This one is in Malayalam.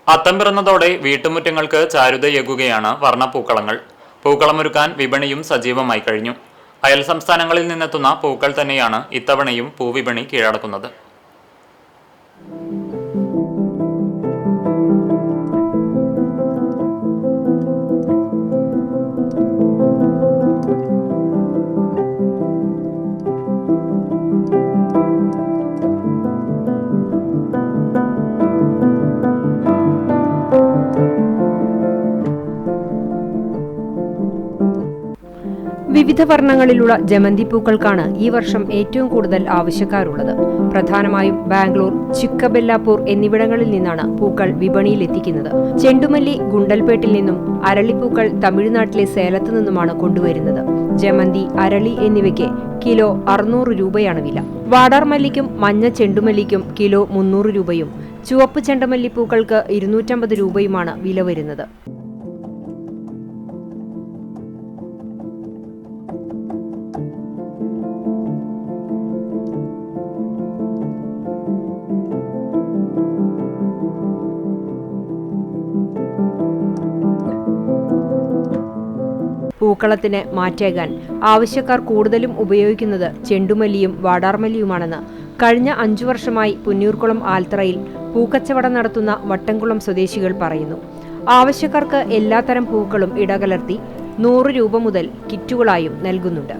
അത്തം പിറന്നതോടെ വീട്ടുമുറ്റങ്ങൾക്ക് ചാരുതയേകുകയാണ് വർണ്ണപ്പൂക്കളങ്ങൾ. പൂക്കളമൊരുക്കാൻ വിപണിയും സജീവമായി കഴിഞ്ഞു. അയൽ സംസ്ഥാനങ്ങളിൽ നിന്നെത്തുന്ന പൂക്കൾ തന്നെയാണ് ഇത്തവണയും പൂവിപണി കീഴടക്കുന്നത്. വിവിധ വർണ്ണങ്ങളിലുള്ള ജമന്തിപ്പൂക്കൾക്കാണ് ഈ വർഷം ഏറ്റവും കൂടുതൽ ആവശ്യക്കാരുള്ളത്. പ്രധാനമായും ബാംഗ്ലൂർ, ചിക്കബെല്ലാപൂർ എന്നിവിടങ്ങളിൽ നിന്നാണ് പൂക്കൾ വിപണിയിൽ എത്തിക്കുന്നത്. ചെണ്ടുമല്ലി ഗുണ്ടൽപേട്ടിൽ നിന്നും, അരളിപ്പൂക്കൾ തമിഴ്നാട്ടിലെ സേലത്തു നിന്നുമാണ് കൊണ്ടുവരുന്നത്. ജമന്തി, അരളി എന്നിവയ്ക്ക് കിലോ 600 രൂപയാണ് വില. വാടാർമല്ലിക്കും മഞ്ഞ ചെണ്ടുമല്ലിക്കും കിലോ 300 രൂപയും ചുവപ്പ് ചെണ്ടുമല്ലിപ്പൂക്കൾക്ക് 250 രൂപയുമാണ് വില വരുന്നത്. പൂക്കളത്തിന് മാറ്റേകാൻ ആവശ്യക്കാർ കൂടുതലും ഉപയോഗിക്കുന്നത് ചെണ്ടുമല്ലിയും വാടാർമല്ലിയുമാണെന്ന് കഴിഞ്ഞ 5 വർഷമായി പുന്നൂർക്കുളം ആൽത്തറയിൽ പൂക്കച്ചവടം നടത്തുന്ന വട്ടംകുളം സ്വദേശികൾ പറയുന്നു. ആവശ്യക്കാർക്ക് എല്ലാത്തരം പൂക്കളും ഇടകലർത്തി 100 രൂപ മുതൽ കിറ്റുകളായും നൽകുന്നുണ്ട്.